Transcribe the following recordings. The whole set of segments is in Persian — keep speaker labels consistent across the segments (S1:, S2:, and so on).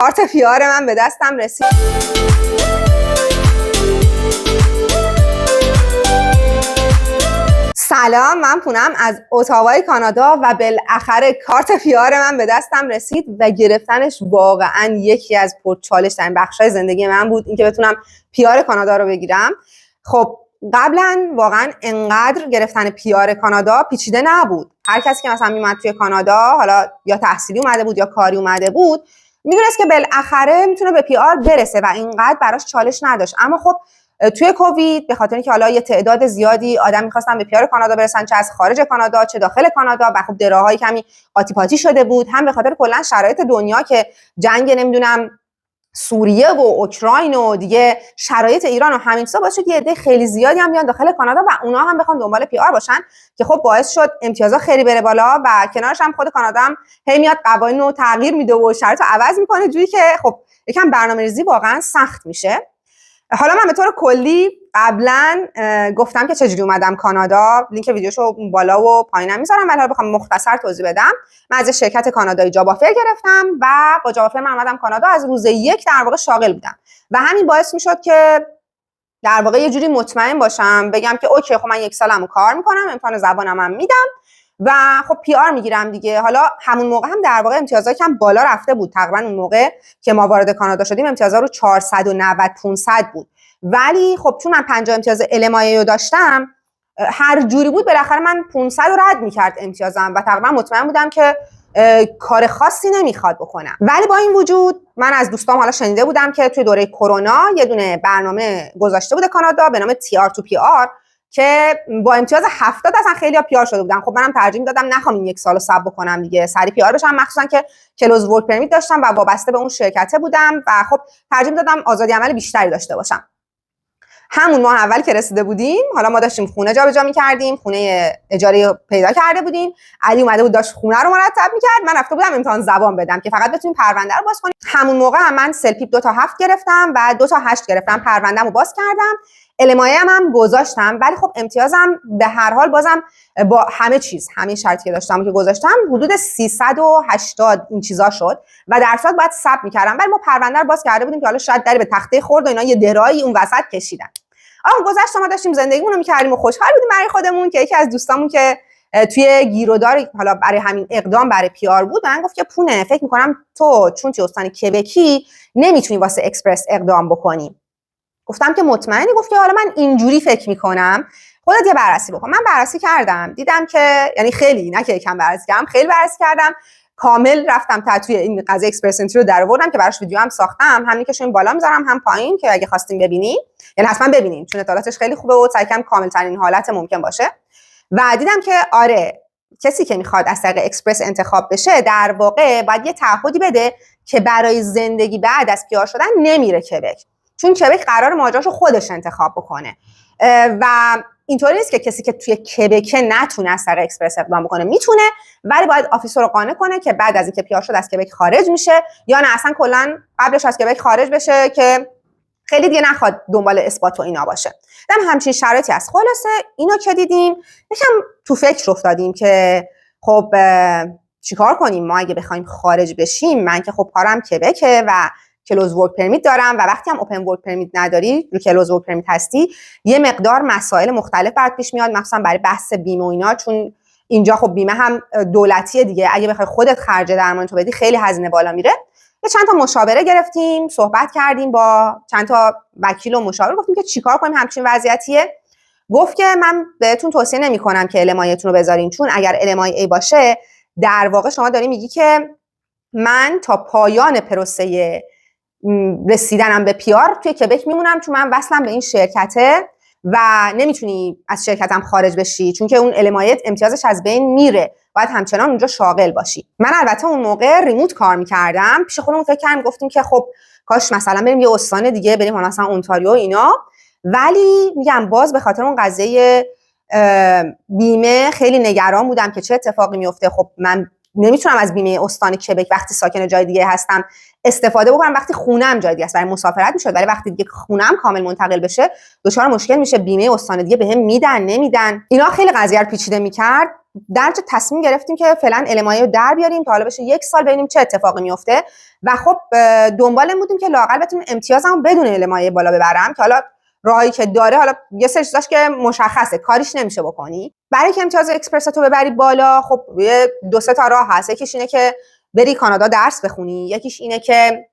S1: کارت پیار من به دستم رسید. سلام، من پونم از اتاوای کانادا و بالاخره کارت پیار من به دستم رسید و گرفتنش واقعا یکی از پرچالش ترین بخشای زندگی من بود، اینکه بتونم پیار کانادا رو بگیرم. خب قبلا واقعا انقدر گرفتن پیار کانادا پیچیده نبود. هر کسی که مثلا میومد توی کانادا، حالا یا تحصیلی اومده بود یا کاری اومده بود، میدونست که بالاخره میتونه به پیار برسه و اینقدر براش چالش نداشت. اما خب توی کووید به خاطر اینکه حالا یه تعداد زیادی آدم می‌خواستن به پیار کانادا برسن، چه از خارج کانادا چه داخل کانادا، و خب دراهای کمی قاطی پاتی شده بود، هم به خاطر کلا شرایط دنیا که جنگ نمیدونم سوریه و اوکراین و دیگه شرایط ایران و همین چیزا باعث شد یه عده خیلی زیادی هم بیان داخل کانادا و اونا هم بخوان دنبال پی آر باشن، که خب باعث شد امتیازها خیلی بره بالا و کنارش هم خود کانادا هم هی میاد قوانین رو تغییر میده و شرایط رو عوض میکنه، جوری که خب یکم برنامه‌ریزی واقعا سخت میشه. حالا من به طور کلی قبلا گفتم که چجوری اومدم کانادا، لینک ویدیوشو بالا و پایینم میذارم، ولی حالا بخوام مختصر توضیح بدم، من از شرکت کانادایی جاب آفر گرفتم و با جاب آفر من اومدم کانادا. از روز یک در واقع شاغل بودم و همین باعث میشد که در واقع یه جوری مطمئن باشم، بگم که اوکی خب من یک سالمو کار میکنم، امتحان زبانم هم میدم و خب پی آر میگیرم دیگه. حالا همون موقع هم در واقع امتیازها کم بالا رفته بود، تقریبا اون موقع که ما وارد کانادا شدیم امتیازها رو 490 500 بود، ولی خب چون من 50 امتیاز LMIA رو داشتم، هر جوری بود بالاخره من 500 رو رد میکرد امتیازم و تقریبا مطمئن بودم که کار خاصی نمیخواد بکنم. ولی با این وجود من از دوستام حالا شنیده بودم که توی دوره کرونا یه دونه برنامه گذاشته بوده کانادا به نام TR to PR که با امتیاز 70 اصلا خیلی‌ها پیار شده بودن. خب منم ترجیح دادم نخوام این یک سالو صبر بکنم دیگه، سری پیار بشم، مخصوصا که کلوز ورک پرمیت داشتم و وابسته به اون شرکته بودم و خب ترجیح دادم آزادی عمل بیشتری داشته باشم. همون ماه اول که رسیده بودیم، حالا ما داشتیم خونه جابجا می‌کردیم، خونه اجاره پیدا کرده بودیم، علی اومده بود داشت خونه رو مرتب می‌کرد، من رفته بودم امتحان زبان بدم که فقط بتونیم پرونده رو باز کنیم. همون موقع هم من سلپیپ 2 تا 7 گرفتم و 2 تا 8 گرفتم، پروندهمو باز کردم، LMIA هم گذاشتم، ولی خب امتیازم به هر حال بازم با همه چیز، همه شرطی که داشتم که گذاشتم حدود 380 این چیزا شد و در صورت باید ثبت می‌کردم، ولی ما پرونده رو باز کرده بودیم که حالا شاید دری به تخته خورد و اینا یه درایی اون وسط کشیدن. گذشت ما داشتیم زندگیمون رو می‌کردیم و خوشحال بودیم برای خودمون که یکی از دوستامون که توی گیرودار حالا برای همین اقدام برای پی آر بود، من گفت که پونه فکر می‌کنم تو چون توی استان کبکی نمیتونی واسه اکسپرس اقدام بکنی. گفتم که مطمئنی؟ گفت که حالا من اینجوری فکر می‌کنم، خودت یه بررسی بکن. من بررسی کردم، دیدم که یعنی خیلی نه که یکم بررسی کردم، خیلی بررسی کردم، کامل رفتم توی این قضیه اکسپرس انتری رو درآوردم که براش ویدیو هم ساختم، هم لینکش رو بالا میذارم هم پایین که اگه خواستین ببینین، یعنی حتما ببینین چون اطلاعاتش خیلی خوبه و سعی کردم کامل ترین حالت ممکن باشه. و دیدم که آره، کسی که میخواد از طریق اکسپرس انتخاب بشه در واقع باید یه تعهدی بده که برای زندگی بعد از پیار شدن نمیره کبک، چون کبک قرار ماجراشو خودش انتخاب بکنه و اینطوری نیست که کسی که توی کبک نتونه از طریق اکسپرس اقدام بکنه، میتونه، ولی باید آفیسر رو قانع کنه که بعد از اینکه پیار شد از کبک خارج میشه، یا نه اصلا کلا قبلش از کبک خارج بشه که خیلی دیگه نخواد دنبال اثبات و اینا باشه. دم همچین شرایطی هست. خلاصه اینو که دیدیم یکم تو فکر افتادیم که خب چیکار کنیم ما اگه بخوایم خارج بشیم. من که خب کارم کبکه و کلوز ورک پرمیت دارم و وقتی هم اوپن ورک پرمیت نداری، رو کلوز ورک پرمیت هستی، یه مقدار مسائل مختلف برات پیش میاد، مخصوصا برای بحث بیمه و اینا، چون اینجا خب بیمه هم دولتیه دیگه، اگه بخوای خودت خرج درمان تو بدی خیلی هزینه بالا میره. یه چند تا مشاوره گرفتیم، صحبت کردیم با چند تا وکیل و مشاور، گفتیم که چیکار کنیم همچین وضعیتیه. گفت که من بهتون توصیه نمی‌کنم که LMIA تون رو بذارین، چون اگر LMIA باشه در واقع شما داری میگی که من تا پایان پروسه رسیدنم به پیار توی کبک میمونم، چون من وصلم به این شرکته و نمیتونی از شرکتم خارج بشی، چون که اون LMIA امتیازش از بین میره، باید همچنان اونجا شاغل باشی. من البته اون موقع ریموت کار میکردم، پیش خودمون فکر کردیم، گفتیم که خب کاش مثلا بریم یه استان دیگه، بریم مثلا اونتاریو اینا، ولی میگم باز به خاطر اون قضیه بیمه خیلی نگران بودم که چه اتفاقی میفته. خب من نمیتونم از بیمه استان کبک وقتی ساکن جای دیگه هستم استفاده بکنم وقتی خونم جای دیگه است. برای مسافرت میشد، ولی وقتی دیگه خونم کامل منتقل بشه دچار مشکل میشه. بیمه استان دیگه بهم میدن نمیدن. اینا خیلی قضیه رو پیچیده میکرد. درجه تصمیم گرفتیم که فعلا LMIA رو در بیاریم تا حالا بشه 1 سال ببینیم چه اتفاقی میفته و خب دنبال بودیم که لااقل بتونیم امتیازمو بدون LMIA بالا ببرم که حالا راهی که داره، حالا یه سری چیزاش که مشخصه کاریش نمیشه بکنی. برای که امتیاز اکسپرس تو ببری بالا خب یه 2-3 تا راه هست. یکیش اینه که بری کانادا درس بخونی، یکیش اینه که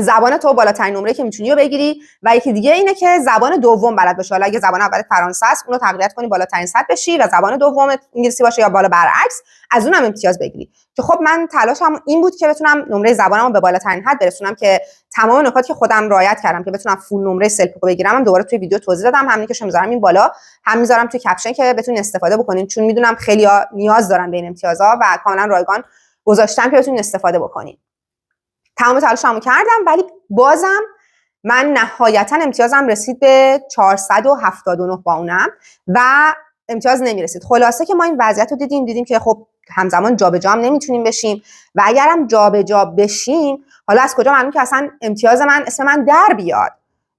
S1: زبان تو بالاترین نمره که میتونی رو بگیری و یکی دیگه اینه که زبان دوم بلد باشی. حالا اگه زبان اولت فرانسه است اونو تقویت کنی بالاترین سطح بشی و زبان دومت انگلیسی باشه یا بالا برعکس از اونم امتیاز بگیری. که خب من تلاشم این بود که بتونم نمره زبانمو به بالاترین حد برسونم که تمام نکاتی که خودم رعایت کردم که بتونم فول نمره سلپ رو بگیرم هم دوباره توی ویدیو توضیح دادم. همین که میذارم این بالا هم میذارم توی کپشن که بتونین استفاده بکنین، چون میدونم خیلی‌ها نیاز دارن به این امتیازها و کاملا رایگان گذاشتم که بتونین استفاده بکنین. تمام تلاشمو کردم ولی بازم من نهایتا امتیازم رسید به 479 با اونم و امتیاز نمیرسید. خلاصه که ما این وضعیت رو دیدیم که خب همزمان جابجا هم نمیتونیم بشیم و اگرم جابجا بشیم حالا از کجا معلوم که اصلا امتیاز من اسم من در بیاد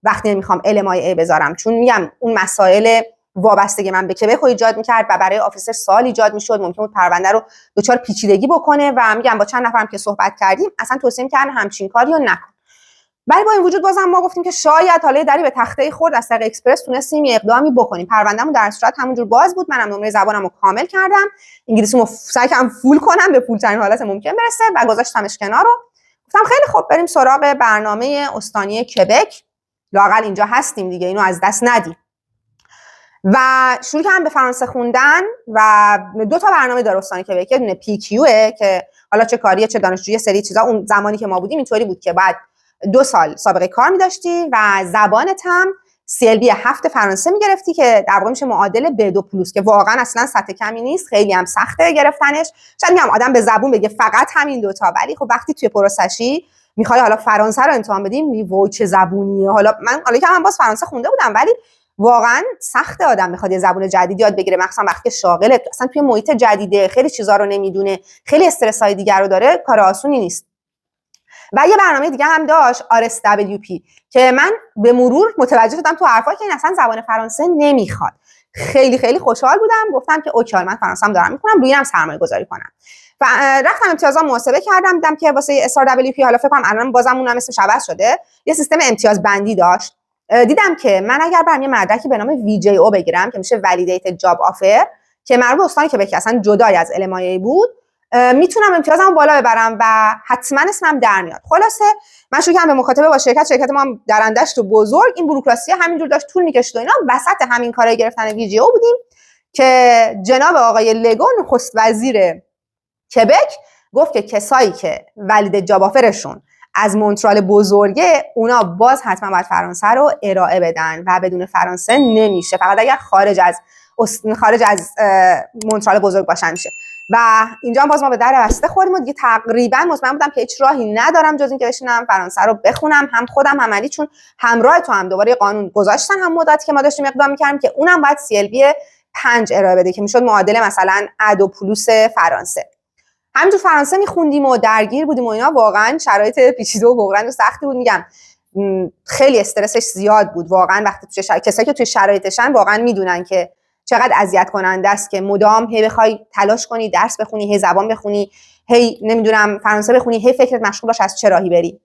S1: وقتی نمیخوام LMIA بذارم، چون میگم اون مسائل وابستگی من به کبک ایجاد میکرد و برای آفیسر سوال ایجاد میشد، ممکن بود پرونده رو دچار پیچیدگی بکنه و میگم با چند نفرم که صحبت کردیم اصلا توصیه می‌کردن همچین کاری رو نکن. ولی با این وجود بازم ما گفتیم که شاید حالا دری به تخته خورد از طریق اکسپرس تونستیم یه اقدامی بکنیم. پروندهمون در صورت همونجور باز بود. منم نمره زبانمو کامل کردم، انگلیسیمو سعی کردم فول کنم به فول ترین حالت ممکن برسه و گذاشتمش کنار. رو گفتم خیلی خوب بریم سراغ برنامه استانی کبک، لااقل اینجا هستیم دیگه، اینو از دست ندیم. و شروع کردم به فرانسه خوندن و 2 تا برنامه داره استان کبک. یه دونه PQه که حالا چه کاریه چه دانشجویی سری چیزا، اون زمانی که ما بودیم اینطوری بود که بعد 2 سال سابقه کار می‌داشتی و زبانت هم CLB 7 فرانسه می‌گرفتی که در واقع میشه معادل B2+ که واقعا اصلا سطح کمی نیست، خیلی هم سخته گرفتنش. شاید میگم آدم به زبون بگه فقط همین 2 تا، ولی خب وقتی توی پروسشی می‌خوای حالا فرانسه رو امتحان بدیم وای چه زبونیه. حالا که من باز فرانسه خونده بودم ولی واقعا سخته آدم بخواد یه زبون جدید یاد بگیره، مخصوصا وقتی شاغله، اصلا توی محیط جدیده، خیلی چیزا رو نمیدونه، خیلی استرس‌های دیگر رو داره، کار آسونی نیست. و یه برنامه دیگه هم داشت RSWP که من به مرور متوجه شدم تو حرفا که این اصلا زبان فرانسه نمیخواد. خیلی خیلی خوشحال بودم، گفتم که اوکی من فرانسه هم دارم میکنم، روی اینم سرمایه‌گذاری کنم. و رفتم امتیازام محاسبه کردم، دیدم که واسه SRWP حالا فکر کنم الان بازم اونم اسمش عوض شده، یه سیستم امتیاز بندی داشت. دیدم که من اگر برام یه مدرکی به نام VJO بگیرم که میشه Validated Job Offer که مربوط به استان کبک اصلا جدای از LMIA بود، میتونم امتیازمو بالا ببرم و حتما اسمم در میاد. خلاصه من شروع کردم به مکاتبه با شرکت ما هم درندشت و بزرگ، این بوروکراسی همینجور داشت طول میکشید و اینا. وسط همین کارهای گرفتن VJO بودیم که جناب آقای لگو نخست وزیر کبک گفت که کسایی که Validated Job Offerشون از مونترال بزرگه اونا باز حتما باید فرانسه رو ارائه بدن و بدون فرانسه نمیشه، فقط اگر خارج از مونترال بزرگ باشن میشه. و اینجا باز ما به در بسته خوردیم و دیگه تقریبا مطمئن بودم که هیچ راهی ندارم جز اینکه بشینم فرانسه رو بخونم، هم خودم هم علی، چون همراه تو هم دوباره قانون گذاشتن هم مدتی که ما داشتیم اقدام می‌کردیم که اونم باید CLB 5 ارائه بده که میشد معادل مثلا A2+ فرانسه. همینجور فرانسه میخوندیم و درگیر بودیم و اینا. واقعا شرایط پیچیده و واقعا سختی بود، میگم خیلی استرسش زیاد بود واقعا. وقتی کسایی که توی شرایطشن واقعا میدونن که چقدر اذیت کننده است که مدام هی بخوای تلاش کنی درس بخونی، هی زبان بخونی، هی نمیدونم فرانسه بخونی، هی فکرت مشغول باشه از چه راهی بری.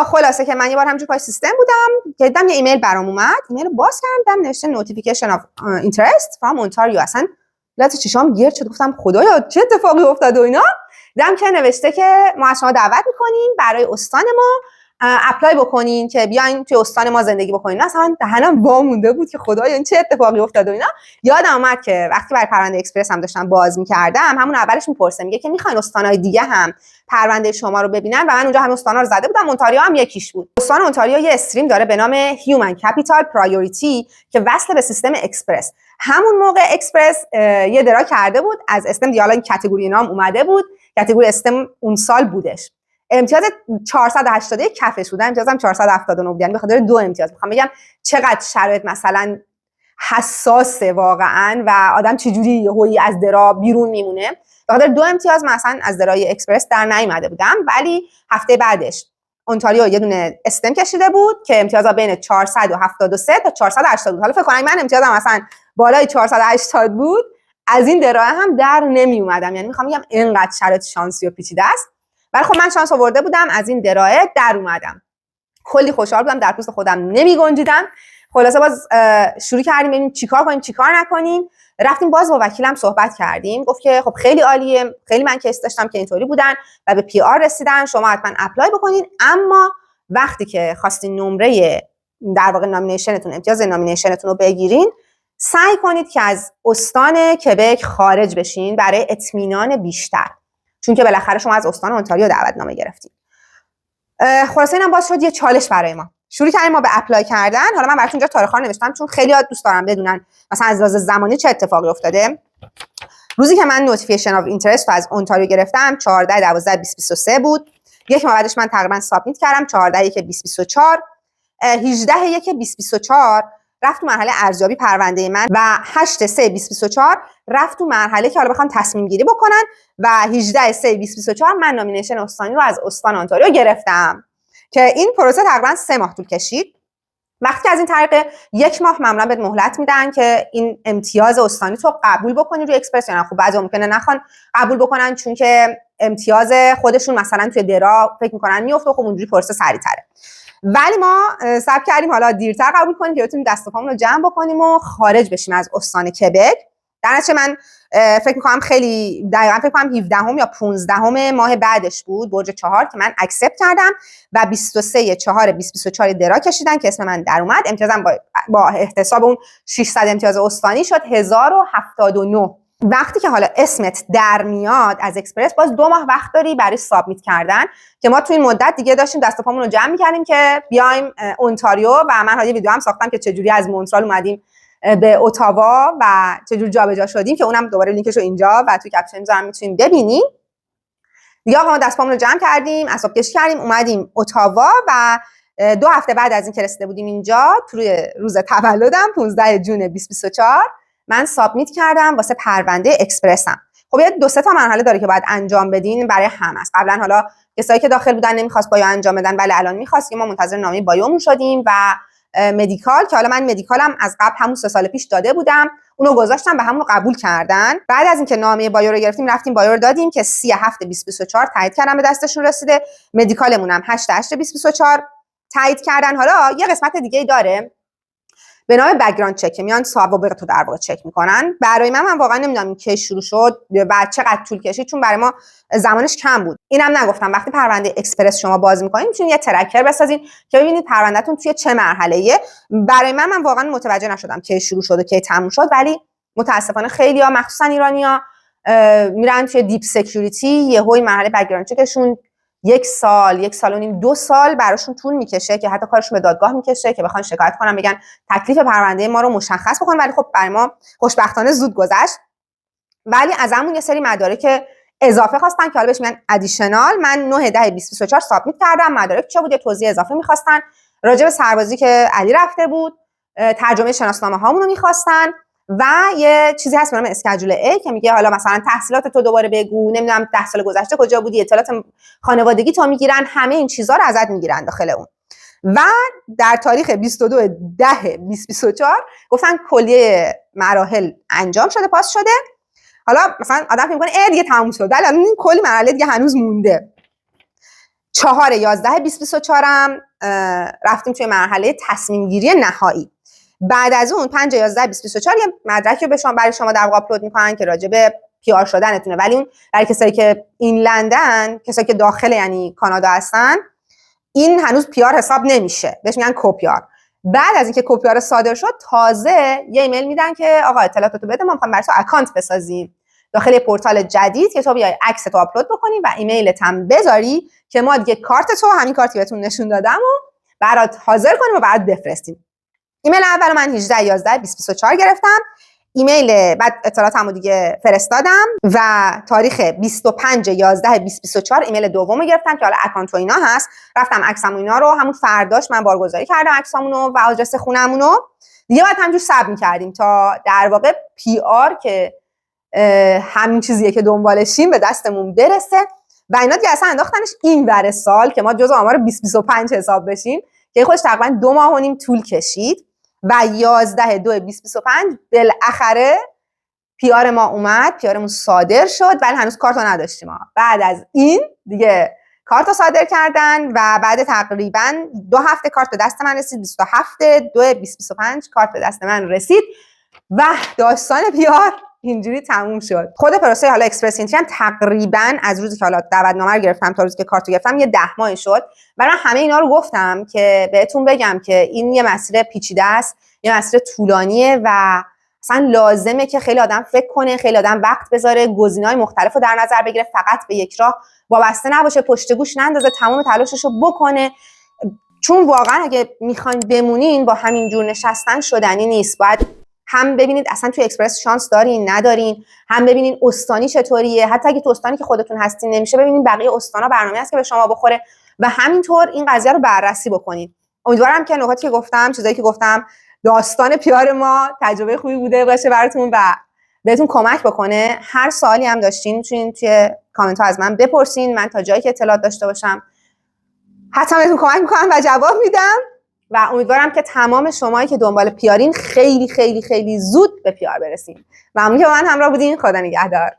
S1: خلاصه که من یه بار همینجور پای سیستم بودم که دیدم یه ایمیل برام اومد، ایمیل رو باز کردم، نوشته notification of interest from Ontario. اصلا لحظه چشام گرد شد، گفتم خدایا چه اتفاقی افتاد و اینا. دیدم که نوشته که ما از شما دعوت می‌کنیم برای استان ما اپلای بکنین که بیاین توی استان ما زندگی بکنین. اصلا دهنم وا مونده بود که خدایا این چه اتفاقی افتاد و اینا. یادم اومد که وقتی برای پرونده اکسپرس هم داشتم باز می‌کردم، همون اولش می‌پرسه، میگه که می‌خواین استان‌های دیگه هم پرونده شما رو ببینن و من اونجا همین استانا رو زده بودم. اونتاریو هم یکیش بود. استان اونتاریو یه استریم داره به نام هیومن کپیتال پرایوریتی که وصل به سیستم اکسپرس. همون موقع اکسپرس یه درا کرده بود از استم، دیالا این کاتگوری نام اومده بود، کاتگوری استم اون سال بودش. امتیاز 481 کفش بود، امتیازم 479 بود، یعنی به خاطر 2 امتیاز. میخوام بگم چقدر شرایط مثلا حساسه واقعا و آدم چجوری هویی از درا بیرون میمونه. به خاطر 2 امتیاز من اصلا از درای اکسپرس در نیومده بودم، ولی هفته بعدش اونتاریو یه دونه استم کشیده بود که امتیازها بین 473 تا 480 بود. حالا فکر کنم من امتیازم مثلا بالای 480 بود، از این درای هم در نمی اومدم. یعنی میخوام بگم اینقدر شرایط شانسی و پیچیده است، ولی خب من شانس آورده بودم از این درای در اومدم. کلی خوشحال بودم، در پوست خودم نمی گنجیدم. خلاصه باز شروع کردیم ببینیم چیکار کنیم چیکار نکنیم. رفتیم باز با وکیلم صحبت کردیم، گفت که خب خیلی عالیه، خیلی من کیس داشتم که اینطوری بودن و به پی آر رسیدن، شما حتما اپلای بکنین، اما وقتی که خواستین نمره در واقع نامینیشنتون، امتیاز نامینیشنتون رو بگیرین، سعی کنید که از استان کبک خارج بشین برای اطمینان بیشتر، چون که بالاخره شما از استان اونتاریو دعوتنامه گرفتید. خلاصه اینم باز شد یه چالش برای ما. شروع کردیم ما به اپلای کردن. حالا من براتون اینجا تاریخا رو نوشتم چون خیلی دوست دارم بدونن مثلا از لحاظ زمانی چه اتفاقی افتاده. روزی که من نوتیفیکیشن اف اینترست از اونتاریو گرفتم 14/12/2023 بود. یک ماه بعدش من تقریبا سابمیت کردم 14/1/2024. 18/1/2024 رفت تو مرحله ارزیابی پرونده من و 8/3/2024 رفت تو مرحله که حالا بخوام تصمیم گیری بکنن و 18/3/2024 من نامینیشن استانی رو از استان اونتاریو گرفتم که این پروسه تقریبا 3 ماه طول کشید. وقتی از این طریق 1 ماه معمولا بهت مهلت میدن که این امتیاز استانی تو قبول بکنی روی اکسپرس، یا خب بعضی ممکنه نخوان قبول بکنن چون که امتیاز خودشون مثلا توی درا فکر میکنن میفته، خب اونجوری پروسه سریع‌تره. ولی ما صبر کردیم حالا دیرتر قبول کنیم که بتونیم دست و پامون رو جمع بکنیم و خارج بشیم از استان کبک. در نتیجه من فکر می‌کنم خیلی دقیقاً فکر کنم 17 یا 15 ماه بعدش بود، برج 4 که من اکسپت کردم و 23/4/2024 درا کشیدن که اسم من در اومد. امتیازم با احتساب اون 600 امتیاز استانی شد 1079. وقتی که حالا اسمت در میاد از اکسپرس، باز 2 ماه وقت داری برای سابمیت کردن که ما تو این مدت دیگه داشتیم دست و پامون رو جمع می‌کردیم که بیایم اونتاریو. و من حالا ویدیو هم ساختم که چجوری از مونترال اومدیم به اتاوا و چجوری جابجا شدیم که اونم دوباره لینکش رو اینجا و تو کپشن میذارم میتونیم ببینیم. دیگه ما دست پامون رو جمع کردیم، اسباب کشی کردیم، اومدیم اتاوا و 2 هفته بعد از این که رسیده بودیم اینجا، توی روز تولدم 15 جون 2024 من سابمیت کردم واسه پرونده اکسپرسم. خب یه 2-3 تا مرحله داره که باید انجام بدین برای همه است. قبلا حالا کسایی که داخل بودن نمیخواست بایو انجام بدن، ولی الان میخواست که ما منتظر نامه بایومون شدیم و مدیکال که حالا من مدیکالم از قبل همون 3 سال پیش داده بودم، اونو گذاشتم و همون رو قبول کردن. بعد از اینکه نامه بایو رو گرفتیم رفتیم بایو رو دادیم که 30/7/2024 تایید کردن به دستشون رسیده. مدیکالمون هم 8/8/2024 تایید کردن. حالا یه قسمت دیگه داره به نام بک‌گراند چک که میان سوابق تو در واقع چک میکنن. برای من واقعا نمیدونم کی شروع شد و چقدر طول کشید چون برای ما زمانش کم بود. اینم نگفتم وقتی پرونده اکسپرس شما باز میکنین میتونید یه ترکر بسازین که ببینید پروندهتون توی چه مرحله‌ایه. برای من واقعا متوجه نشدم کی شروع شد و کی تموم شد، ولی متاسفانه خیلی‌ها مخصوصا ایرانی‌ها میرن توی دیپ سکیوریتی، یهو این مرحله بک‌گراند چکشون 1 سال 1 سال و نیم 2 سال براشون طول میکشه که حتی کارشون به دادگاه میکشه که بخوان شکایت کنن بگن تکلیف پرونده ما رو مشخص بکن. ولی خب برای ما خوشبختانه زود گذشت. ولی از همون یه سری مدارک اضافه خواستن که حالا بهش میگن ادیشنال. من 9/10/2024 سابمیت کردم. مدارک چه بود؟ توضیح اضافه میخواستن راجع به سربازی که علی رفته بود، ترجمه شناسنامه هامون رو میخواستن و یه چیزی هست به نام اسکیجول ای که میگه حالا مثلا تحصیلات تو دوباره بگو، نمیدونم 10 سال گذشته کجا بودی، اطلاعات خانوادگی تو میگیرن، همه این چیزا رو ازت میگیرن داخل اون. و در تاریخ 22/10/2024 گفتن کلیه مراحل انجام شده، پاس شده. حالا مثلا آدم فکر می‌کنه دیگه تموم شد، ولی الان کلی مرحله دیگه هنوز مونده. 4/11/2024 هم رفتیم توی مرحله تصمیم گیری نهایی. بعد از اون 5/11/2024 یه مدرکی رو برای شما در واقع آپلود میکنن که راجع به پی آر شدنتونه، ولی اون برای کسایی که اینلندن، کسایی که داخل یعنی کانادا هستن، این هنوز پی آر حساب نمیشه، بهش میگن کوپیار. بعد از اینکه کوپیار صادر شد تازه یه ایمیل میدن که آقا اطلاعاتتو بده، ما میخوایم برای تو اکانت بسازیم داخل پورتال جدید که تو بیای عکس تو آپلود بکنی و ایمیلت هم بذاری که ما دیگه کارت تو، همین کارتی بهتون نشون دادم و برات حاضر کنیم و برات بفرستیم. ایمیل اول من 18/11/2024 گرفتم. ایمیل بعد اطلاعاتمو دیگه فرستادم و تاریخ 25/11/2024 ایمیل دومو گرفتم که حالا اکانت و اینا هست. رفتم عکسام و اینا رو همون فرداش من بارگذاری کردم عکسامونو و آدرس خونمونو. دیگه بعد همینجور صبر می‌کردیم تا در واقع پی آر که همین چیزیه که دنبالشیم به دستمون برسه و اینا دیگه اصلا انداختنش این ور سال که ما جزء آمار 2025 حساب بشیم که خودش تقریبا 2 ماه و نیم طول کشید و 11/2/2025 بالاخره پیار ما اومد، پیارمون صادر شد ولی هنوز کارتو نداشتیم ما. بعد از این دیگه کارتو صادر کردن و بعد تقریبا 2 هفته کارت به دست من رسید. 27/2/2025 کارت به دست من رسید و داستان پیار اینجوری تموم شد. خود پروسه حالا اکسپرس انتری هم تقریبا از روزی که حالا دعوتنامه رو گرفتم تا روزی که کارتو گرفتم یه 10 ماه شد. و من همه اینا رو گفتم که بهتون بگم که این یه مسیر پیچیده است، یه مسیر طولانیه و اصلا لازمه که خیلی آدم فکر کنه، خیلی آدم وقت بذاره، گزینه‌های مختلف رو در نظر بگیره، فقط به یک راه وابسته نباشه، پشت گوش نندازه، تمام تلاشش رو بکنه. چون واقعا اگه میخواین بمونین با همین جور نشستن شدنی نیست. باید هم ببینید اصلا توی اکسپرس شانس دارین ندارین، هم ببینین استانی چطوریه، حتی اگه تو استانی که خودتون هستین نمیشه ببینین بقیه استانا برنامه هست که به شما بخوره و همینطور این قضیه رو بررسی بکنین. امیدوارم که نکاتی که گفتم، چیزایی که گفتم، داستان پیار ما تجربه خوبی بوده باشه براتون و بهتون کمک بکنه. هر سوالی هم داشتین میتونین توی کامنت ها از من بپرسین، من تا جایی که اطلاعات داشته باشم حتما بهتون کمک میکنم و جواب میدم و امیدوارم که تمام شمایی که دنبال پیارین خیلی خیلی خیلی زود به پیار برسین. ممنون که با من همراه بودین. خدا نگهدار.